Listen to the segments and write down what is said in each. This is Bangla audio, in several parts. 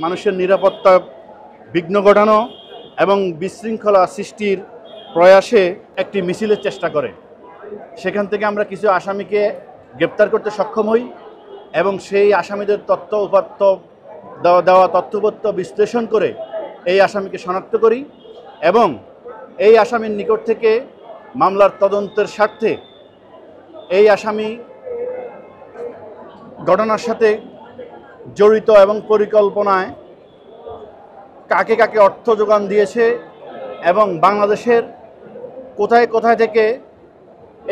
মানুষের নিরাপত্তা বিঘ্ন ঘটানো এবং বিশৃঙ্খলা সৃষ্টির প্রয়াসে একটি মিছিলের চেষ্টা করে। সেখান থেকে আমরা কিছু আসামিকে গ্রেপ্তার করতে সক্ষম হই এবং সেই আসামিদের তথ্য উপাত্ত দেওয়া তথ্যপত্র বিশ্লেষণ করে এই আসামিকে শনাক্ত করি এবং এই আসামির নিকট থেকে মামলার তদন্তের স্বার্থে এই আসামি ঘটনার সাথে জড়িত এবং পরিকল্পনায় কাকে কাকে অর্থ যোগান দিয়েছে এবং বাংলাদেশের কোথায় কোথায় থেকে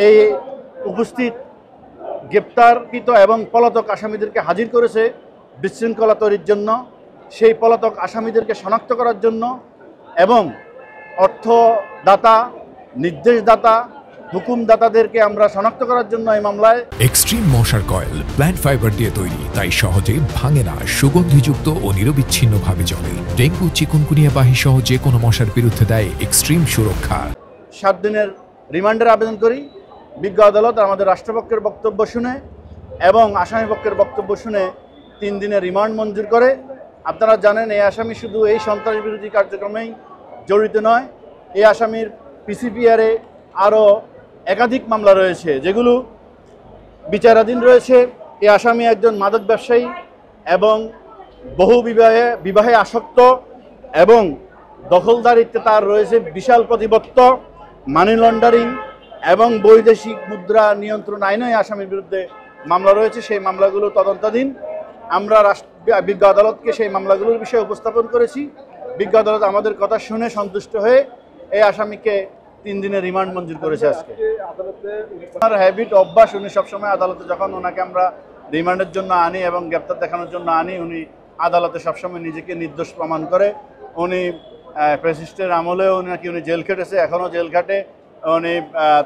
এই উপস্থিত গ্রেপ্তারকৃত এবং পলাতক আসামিদেরকে হাজির করেছে বিশৃঙ্খলা তৈরির জন্য, সেই পলাতক আসামিদেরকে শনাক্ত করার জন্য এবং অর্থদাতা, নির্দেশদাতা, হুকুমদাতাদেরকে আমরা শনাক্ত করার জন্য এই মামলায়। এক্সট্রিম মশার কয়েল প্ল্যান্ট ফাইবার দিয়ে তৈরি, তাই সহজে ভাঙে না, সুগন্ধিযুক্ত ও নিরবিচ্ছিন্নভাবে চলে। ডেঙ্গু, চিকুনগুনিয়া বাহি সহ যে কোনো মশার বিরুদ্ধে দেয় এক্সট্রিম সুরক্ষা। 7 দিনের রিমান্ডের আবেদন করি। বিজ্ঞ আদালত আমাদের রাষ্ট্রপক্ষের বক্তব্য শুনে এবং আসামি পক্ষের বক্তব্য শুনে 3 দিনের রিমান্ড মঞ্জুর করে। আপনারা জানেন এই আসামি শুধু এই সন্ত্রাস বিরোধী কার্যক্রমেই জড়িত নয়, এই আসামির পিসিপিআরে আরও একাধিক মামলা রয়েছে যেগুলো বিচারাধীন রয়েছে। এই আসামি একজন মাদক ব্যবসায়ী এবং বহু বিবাহে আসক্ত এবং দখলদারিত্বে তার রয়েছে বিশাল প্রতিপত্ত, মানি লন্ডারিং এবং বৈদেশিক মুদ্রা নিয়ন্ত্রণ আইনে আসামির বিরুদ্ধে মামলা রয়েছে। সেই মামলাগুলো তদন্তাধীন। আমরা বিজ্ঞ আদালতকে সেই মামলাগুলোর বিষয়ে উপস্থাপন করেছি। বিজ্ঞ আদালত আমাদের কথা শুনে সন্তুষ্ট হয়ে এই আসামিকে 3 দিনের রিমান্ড মঞ্জুর করেছে। আজকে ওনার হ্যাবিট অভ্যাস, উনি সবসময় আদালতে যখন ওনাকে আমরা রিমান্ডের জন্য আনি এবং গ্রেপ্তার দেখানোর জন্য আনি, উনি আদালতে সবসময় নিজেকে নির্দোষ প্রমাণ করে। উনি প্রেসিডেন্টের আমলেও উনি জেল খেটেছে, এখনও জেল খাটে। উনি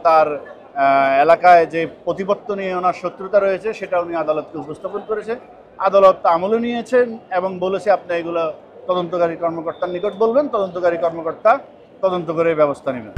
তার এলাকায় যে প্রতিপত্ত নিয়ে ওনার শত্রুতা রয়েছে সেটা উনি আদালতকে উপস্থাপন করেছে। আদালত আমলে নিয়েছেন এবং বলেছে আপনি এগুলো তদন্তকারী কর্মকর্তার নিকট বলবেন, তদন্তকারী কর্মকর্তা তদন্ত করে ব্যবস্থা নেবেন।